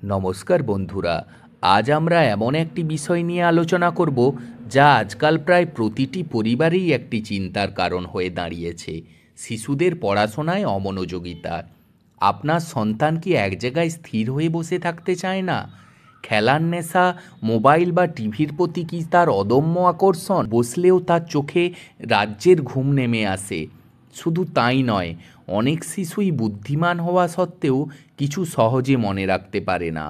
নমস্কার বন্ধুরা। আজ আমরা এমন একটি বিষয় নিয়ে আলোচনা করব যা আজকাল প্রায় প্রতিটি পরিবারেই একটি চিন্তার কারণ হয়ে দাঁড়িয়েছে: শিশুদের পড়াশোনায় অমনোযোগিতা। আপনার সন্তান কি এক জায়গায় স্থির হয়ে বসে থাকতে চায় না? খেলার নেশা, মোবাইল বা টিভির প্রতি কি তার অদম্য আকর্ষণ? বসলেও তার চোখে রাজ্যের ঘুম নেমে আসে। শুধু তাই নয়, অনেক শিশুই বুদ্ধিমান হওয়া সত্ত্বেও কিছু সহজে মনে রাখতে পারে না।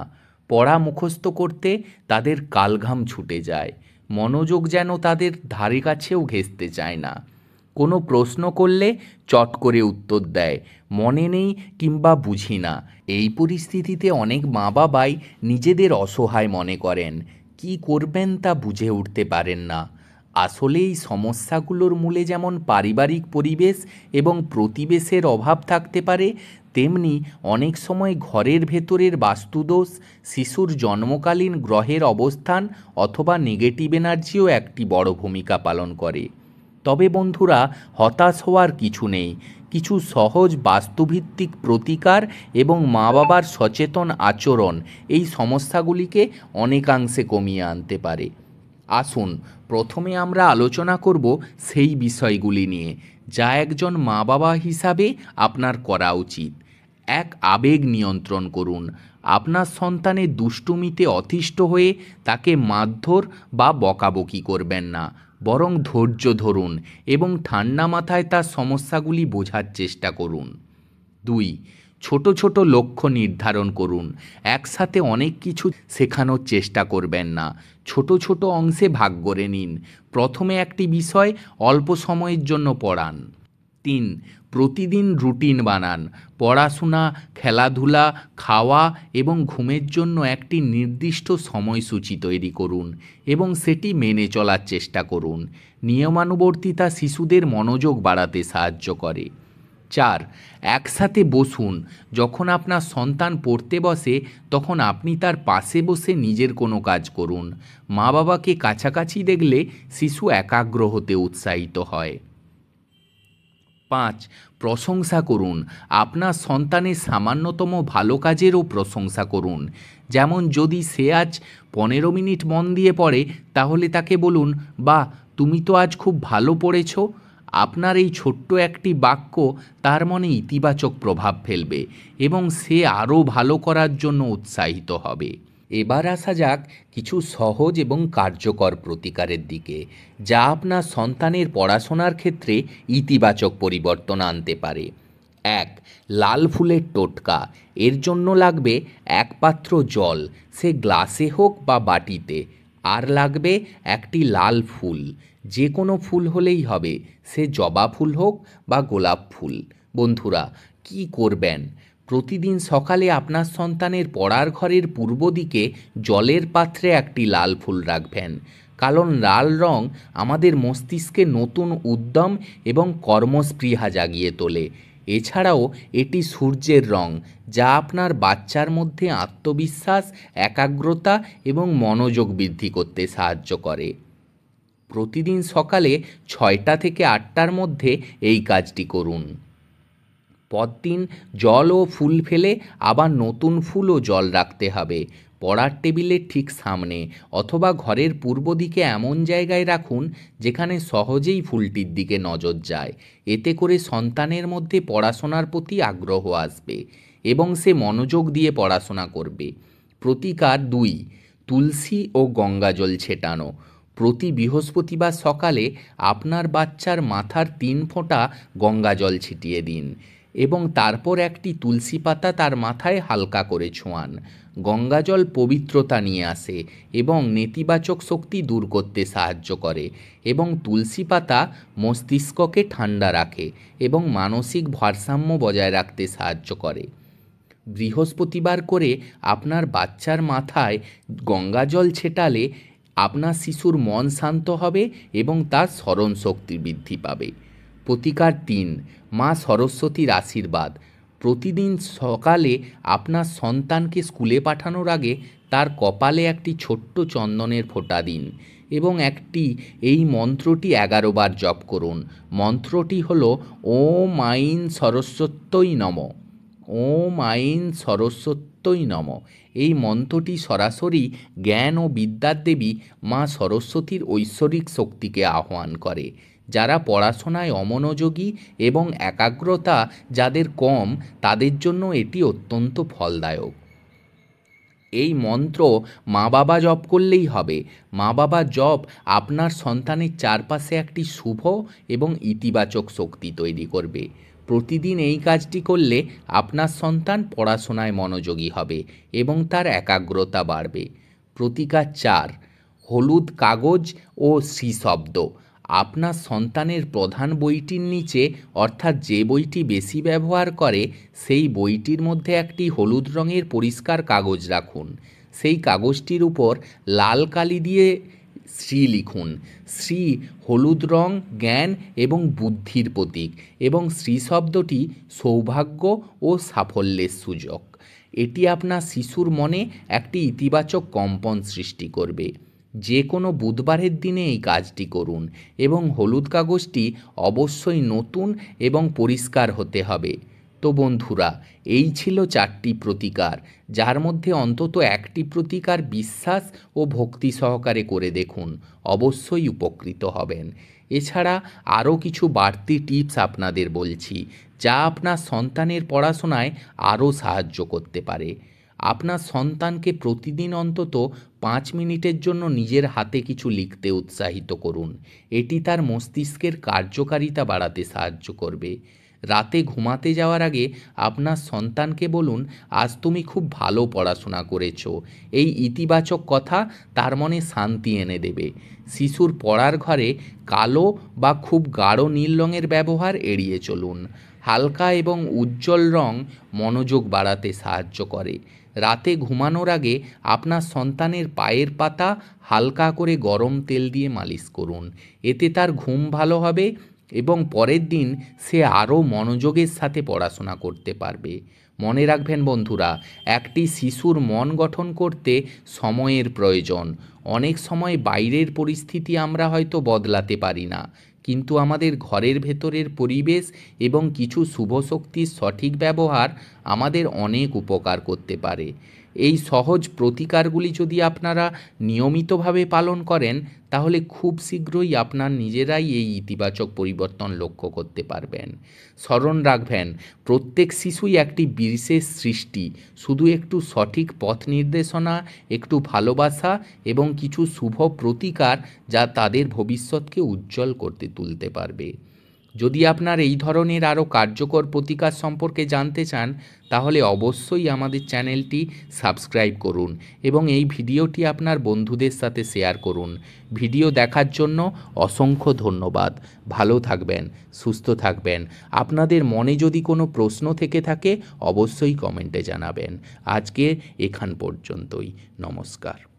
পড়া মুখস্থ করতে তাদের কালঘাম ছুটে যায়, মনোযোগ যেন তাদের ধারে কাছেও ঘেঁষতে চায় না। কোনো প্রশ্ন করলে চট করে উত্তর দেয়, মনে নেই কিংবা বুঝি না। এই পরিস্থিতিতে অনেক মা বাবাই নিজেদের অসহায় মনে করেন, কি করবেন তা বুঝে উঠতে পারেন না। আসলে এই সমস্যাগুলোর মূলে যেমন পারিবারিক পরিবেশ এবং প্রতিবেশের অভাব থাকতে পারে, তেমনি অনেক সময় ঘরের ভেতরের বাস্তুদোষ, শিশুর জন্মকালীন গ্রহের অবস্থান অথবা নেগেটিভ এনার্জিও একটি বড় ভূমিকা পালন করে। তবে বন্ধুরা, হতাশ হওয়ার কিছু নেই। কিছু সহজ বাস্তুভিত্তিক প্রতিকার এবং মা বাবার সচেতন আচরণ এই সমস্যাগুলিকে অনেকাংশে কমিয়ে আনতে পারে। আসুন প্রথমে আমরা আলোচনা করব সেই বিষয়গুলি নিয়ে যা একজন মা বাবা হিসাবে আপনার করা উচিত। এক, আবেগ নিয়ন্ত্রণ করুন। আপনার সন্তানের দুষ্টুমিতে অতিষ্ঠ হয়ে তাকে মারধর বা বকাবকি করবেন না, বরং ধৈর্য ধরুন এবং ঠান্ডা মাথায় তার সমস্যাগুলি বোঝার চেষ্টা করুন। 2, ছোট ছোট লক্ষ্য নির্ধারণ করুন। একসাথে অনেক কিছু শেখানোর চেষ্টা করবেন না, ছোট ছোট অংশে ভাগ করে নিন। প্রথমে একটি বিষয় অল্প সময়ের জন্য পড়ান। 3, প্রতিদিন রুটিন বানান। পড়াশোনা, খেলাধুলা, খাওয়া এবং ঘুমের জন্য একটি নির্দিষ্ট সময়সূচি তৈরি করুন এবং সেটি মেনে চলার চেষ্টা করুন। নিয়মানুবর্তিতা শিশুদের মনোযোগ বাড়াতে সাহায্য করে। 4, একসাথে বসুন। যখন আপনার সন্তান পড়তে বসে তখন আপনি তার পাশে বসে নিজের কোনো কাজ করুন। মা বাবাকে কাছাকাছি দেখলে শিশু একাগ্র হতে উৎসাহিত হয়। 5, প্রশংসা করুন। আপনার সন্তানের সামান্যতম ভালো কাজেরও প্রশংসা করুন। যেমন যদি সে আজ 15 মিনিট মন দিয়ে পড়ে, তাহলে তাকে বলুন, বাহ, তুমি তো আজ খুব ভালো পড়েছ। আপনার এই ছোট্ট একটি বাক্য তার মনে ইতিবাচক প্রভাব ফেলবে এবং সে আরও ভালো করার জন্য উৎসাহিত হবে। এবার আসা যাক কিছু সহজ এবং কার্যকর প্রতিকারের দিকে, যা আপনার সন্তানের পড়াশোনার ক্ষেত্রে ইতিবাচক পরিবর্তন আনতে পারে। 1, লাল ফুলের টোটকা। এর জন্য লাগবে 1 পাত্র জল, সে গ্লাসে হোক বা বাটিতে। আর লাগবে একটি লাল ফুল, যে কোনো ফুল হলেই হবে, সে জবা ফুল হোক বা গোলাপ ফুল। বন্ধুরা, কি করবেন? প্রতিদিন সকালে আপনার সন্তানের পড়ার ঘরের পূর্ব দিকে জলের পাত্রে একটি লাল ফুল রাখবেন, কারণ লাল রং আমাদের মস্তিষ্কে নতুন উদ্যম এবং কর্মস্পৃহা জাগিয়ে তোলে। এছাড়াও এটি সূর্যের রং, যা আপনার বাচ্চার মধ্যে আত্মবিশ্বাস, একাগ্রতা এবং মনোযোগ বৃদ্ধি করতে সাহায্য করে। প্রতিদিন সকালে 6টা থেকে 8টার মধ্যে এই কাজটি করুন। পরদিন জল ও ফুল ফেলে আবার নতুন ফুল ও জল রাখতে হবে। পড়ার টেবিলের ঠিক সামনে অথবা ঘরের পূর্ব দিকে এমন জায়গায় রাখুন যেখানে সহজেই ফুলটির দিকে নজর যায়। এতে করে সন্তানের মধ্যে পড়াশোনার প্রতি আগ্রহ আসবে এবং সে মনোযোগ দিয়ে পড়াশোনা করবে। প্রতিকার 2, তুলসী ও গঙ্গা জল ছেটানো। প্রতি বৃহস্পতিবার সকালে আপনার বাচ্চার মাথার 3 ফোঁটা গঙ্গা জল ছিটিয়ে দিন এবং তারপর একটি তুলসী পাতা তার মাথায় হালকা করে ছোঁয়ান। গঙ্গাজল পবিত্রতা নিয়ে আসে এবং নেতিবাচক শক্তি দূর করতে সাহায্য করে, এবং তুলসী পাতা মস্তিষ্ককে ঠান্ডা রাখে এবং মানসিক ভারসাম্য বজায় রাখতে সাহায্য করে। বৃহস্পতিবার করে আপনার বাচ্চার মাথায় গঙ্গাজল ছেটালে আপনার শিশুর মন শান্ত হবে এবং তার স্মরণ শক্তি বৃদ্ধি পাবে। প্রতিকার 3, মা সরস্বতীর আশীর্বাদ। প্রতিদিন সকালে আপনার সন্তানকে স্কুলে পাঠানোর আগে তার কপালে একটি ছোট্ট চন্দনের ফোঁটা দিন এবং এই মন্ত্রটি 11 বার জপ করুন। মন্ত্রটি হল ওম আইন সরস্বত্যই নমঃ। ওম আইন সরস্বত্যই সরস্বত্যই নম। এই মন্ত্রটি সরাসরি জ্ঞান ও বিদ্যার দেবী মা সরস্বতীর ঐশ্বরিক শক্তিকে আহ্বান করে। যারা পড়াশোনায় অমনোযোগী এবং একাগ্রতা যাদের কম, তাদের জন্য এটি অত্যন্ত ফলদায়ক। এই মন্ত্র মা বাবা জপ করলেই হবে। মা বাবা জপ আপনার সন্তানের চারপাশে একটি শুভ এবং ইতিবাচক শক্তি তৈরি করবে। প্রতিদিন এই কাজটি করলে আপনার সন্তান পড়াশোনায় মনোযোগী হবে এবং তার একাগ্রতা বাড়বে। প্রতিকার 4, হলুদ কাগজ ও শ্রীশব্দ। আপনার সন্তানের প্রধান বইটির নিচে, অর্থাৎ যে বইটি বেশি ব্যবহার করে, সেই বইটির মধ্যে একটি হলুদ রঙের পরিষ্কার কাগজ রাখুন। সেই কাগজটির উপর লাল কালি দিয়ে শ্রী লিখুন। শ্রী হলুদ রং জ্ঞান এবং বুদ্ধির প্রতীক, এবং শ্রী শব্দটি সৌভাগ্য ও সাফল্যের সূচক। এটি আপনার শিশুর মনে একটি ইতিবাচক কম্পন সৃষ্টি করবে। যে কোনো বুধবারের দিনে এই কাজটি করুন এবং হলুদ কাগজটি অবশ্যই নতুন এবং পরিষ্কার হতে হবে। তো বন্ধুরা, এই ছিল 4টি প্রতিকার, যার মধ্যে অন্তত একটি প্রতিকার বিশ্বাস ও ভক্তি সহকারে করে দেখুন, অবশ্যই উপকৃত হবেন। এছাড়া আরও কিছু বাড়তি টিপস আপনাদের বলছি, যা আপনার সন্তানের পড়াশোনায় আরও সাহায্য করতে পারে। আপনার সন্তানকে প্রতিদিন অন্তত 5 মিনিটের জন্য নিজের হাতে কিছু লিখতে উৎসাহিত করুন। এটি তার মস্তিষ্কের কার্যকারিতা বাড়াতে সাহায্য করবে। রাতে ঘুমাতে যাওয়ার আগে আপনার সন্তানকে বলুন, আজ তুমি খুব ভালো পড়াশোনা করেছো। এই ইতিবাচক কথা তার মনে শান্তি এনে দেবে। শিশুর পড়ার ঘরে কালো বা খুব গাঢ় নীল রঙের ব্যবহার এড়িয়ে চলুন। হালকা এবং উজ্জ্বল রং মনোযোগ বাড়াতে সাহায্য করে। রাতে ঘুমানোর আগে আপনার সন্তানের পায়ের পাতা হালকা করে গরম তেল দিয়ে মালিশ করুন। এতে তার ঘুম ভালো হবে এবং পরের দিন সে আরও মনোযোগের সাথে পড়াশোনা করতে পারবে। মনে রাখবেন বন্ধুরা, একটি শিশুর মন গঠন করতে সময়ের প্রয়োজন। অনেক সময় বাইরের পরিস্থিতি আমরা হয়তো বদলাতে পারি না, কিন্তু আমাদের ঘরের ভেতরের পরিবেশ এবং কিছু শুভ শক্তির সঠিক ব্যবহার আমাদের অনেক উপকার করতে পারে। এই সহজ প্রতিকারগুলি যদি আপনারা নিয়মিতভাবে পালন করেন, তাহলে খুব শীঘ্রই আপনার নিজেরাই এই ইতিবাচক পরিবর্তন লক্ষ্য করতে পারবেন। স্মরণ রাখবেন, প্রত্যেক শিশুই একটি বিশেষ সৃষ্টি। শুধু একটু সঠিক পথ নির্দেশনা, একটু ভালোবাসা এবং কিছু শুভ প্রতিকার, যা তাদের ভবিষ্যৎকে উজ্জ্বল করতে তুলতে পারবে। যদি আপনার এই ধরনের আরও কার্যকর প্রতিকার সম্পর্কে জানতে চান, তাহলে অবশ্যই আমাদের চ্যানেলটি সাবস্ক্রাইব করুন এবং এই ভিডিওটি আপনার বন্ধুদের সাথে শেয়ার করুন। ভিডিও দেখার জন্য অসংখ্য ধন্যবাদ। ভালো থাকবেন, সুস্থ থাকবেন। আপনাদের মনে যদি কোনো প্রশ্ন থেকে থাকে, অবশ্যই কমেন্টে জানাবেন। আজকে এখান পর্যন্তই। নমস্কার।